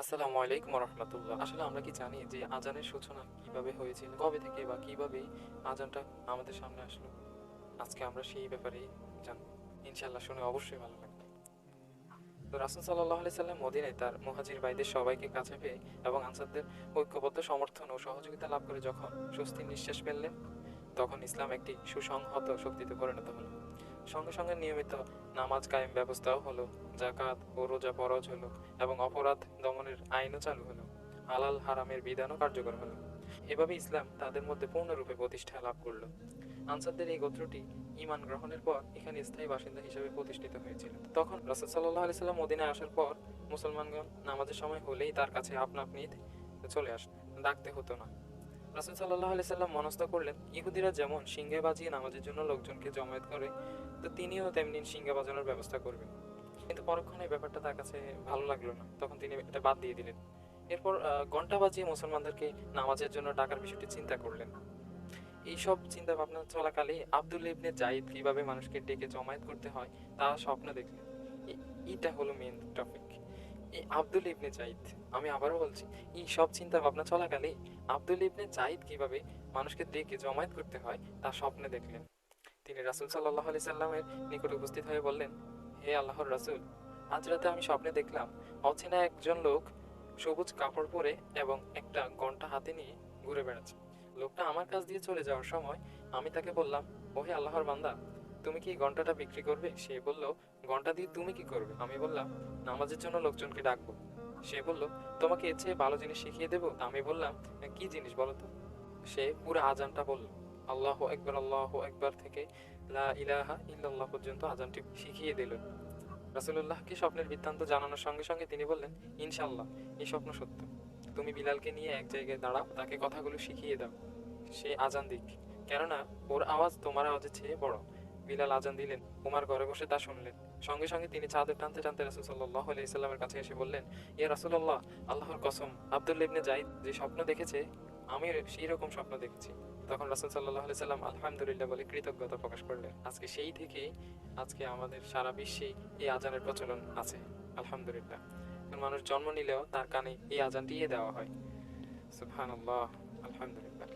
আসসালামু আলাইকুম রহমতুল্লাহ। আসলে আমরা কি জানি যে আজানের সূচনা কিভাবে হয়েছিল, কবে থেকে বা কিভাবে আজানটা আমাদের সামনে আসলো? আজকে আমরা সেই ব্যাপারেই জানবো। ইনশাল্লাহ শুনে অবশ্যই ভালো লাগবে। তো রাসূল সাল্লাল্লাহু আলাইহি সাল্লাম মদিনায় তার মুহাজির ভাইদের সবাইকে কাছে পেয়ে এবং আনসারদের ঐক্যবদ্ধ সমর্থন ও সহযোগিতা লাভ করে যখন স্বস্তির নিঃশ্বাস ফেললেন, তখন ইসলাম একটি সুসংহত শক্তিতে পরিণত হলো। সঙ্গে সঙ্গে নিয়মিত নামাজ কায়েম ব্যবস্থাও হলো, যাকাত ও রোজা ফরজ হলো এবং অপরাধ দমনের আইনও চালু হলো। হালাল হারামের বিধানও কার্যকর হলো। এভাবে ইসলাম তাদের মধ্যে পূর্ণরূপে প্রতিষ্ঠা লাভ করলো। আনসারদের এই গোত্রটি ঈমান গ্রহণের পর এখানে স্থায়ী বাসিন্দা হিসেবে প্রতিষ্ঠিত হয়েছিল। তখন রাসূল সাল্লাল্লাহু আলাইহি সাল্লাম মদিনায় আসার পর মুসলমানগণ নামাজের সময় হলেই তার কাছে আপনা আপনি চলে আসত, ডাকতে হতো না। রাসূল সাল্লাল্লাহু আলাইহি সাল্লাম মনস্থ করলেন, ইহুদিরা যেমন সিংহে বাজিয়ে নামাজের জন্য লোকজনকে জমায়েত করে, তো তিনিও তেমনি সিংহে বাজানোর ব্যবস্থা করবেন। কিন্তু পরক্ষণে ব্যাপারটা তার কাছে ভালো লাগলো না, তখন তিনি এটা বাদ দিয়ে দিলেন। এরপর ঘন্টা বাজিয়ে মুসলমানদেরকে নামাজের জন্য ডাকার বিষয়টি চিন্তা করলেন। এইসব চিন্তা ভাবনা চলাকালে আব্দুল্লাহ ইবনে জাইদ কিভাবে মানুষকে ডেকে জমায়েত করতে হয় তা স্বপ্ন দেখলেন। এইটা হলো মেন টপিক। এই আব্দুল ইবনে জাইদ, আমি আবারও বলছি, এই সব চিন্তা ভাবনা চলাকালে আব্দুল ইবনে জাইদ কিভাবে মানুষকে ডেকে জমায়েত করতে হয় তা স্বপ্নে দেখলেন। তিনি রাসূল সাল্লাল্লাহু আলাইহি সাল্লামের নিকট উপস্থিত হয়ে বললেন, হে আল্লাহর রাসূল, আজ রাতে আমি স্বপ্নে দেখলাম অচেনা একজন লোক সবুজ কাপড় পরে এবং একটা ঘন্টা হাতে নিয়ে ঘুরে বেড়াচ্ছে। লোকটা আমার কাছ দিয়ে চলে যাওয়ার সময় আমি তাকে বললাম, ও হে আল্লাহর বান্দা, তুমি কি এই ঘন্টাটা বিক্রি করবে? সে বলল, ঘন্টা দিয়ে তুমি কি করবে? আমি বললাম, নামাজের জন্য লোকজনকে ডাকবো। সে বলল, তোমাকে এর চেয়ে ভালো জিনিস শিখিয়ে দেবো? আমি বললাম, কি জিনিস বলো তো? সে পুরো আজানটা বলল। আল্লাহু আকবার থেকে লা ইলাহা ইল্লাল্লাহ পর্যন্ত আজানটি শিখিয়ে দিল। রাসূলুল্লাহকে স্বপ্নের বৃত্তান্ত জানানোর সঙ্গে সঙ্গে তিনি বললেন, ইনশাআল্লাহ এই স্বপ্ন সত্য। তুমি বিলালকে নিয়ে এক জায়গায় দাঁড়াও, তাকে কথাগুলো শিখিয়ে দাও, সে আজান দিক, কেননা ওর আওয়াজ তোমার আওয়াজের চেয়ে বড়। বিলাল আজান দিলেন, উমার ঘরে বসে তা শুনলেন। সঙ্গে সঙ্গে তিনি চাদর টানতে টানতে রাসূল সাল্লাল্লাহু আলাইহি সাল্লামের কাছে এসে বললেন, ইয়া রাসূলুল্লাহ, আল্লাহর কসম, আব্দুল্লাহ ইবনে জাইদ যে স্বপ্ন দেখেছে আমি সেই রকম স্বপ্ন দেখেছি। তখন রাসূল সাল্লাল্লাহু আলাইহি সাল্লাম আলহামদুলিল্লাহ বলে কৃতজ্ঞতা প্রকাশ করলেন। আজকে সেই থেকে আজকে আমাদের সারা বিশ্বে এই আজানের প্রচলন আছে, আলহামদুলিল্লাহ। মানুষ জন্ম নিলেও তার কানে এই আজানটিই দেওয়া হয়। সুবহানাল্লাহ, আলহামদুলিল্লাহ।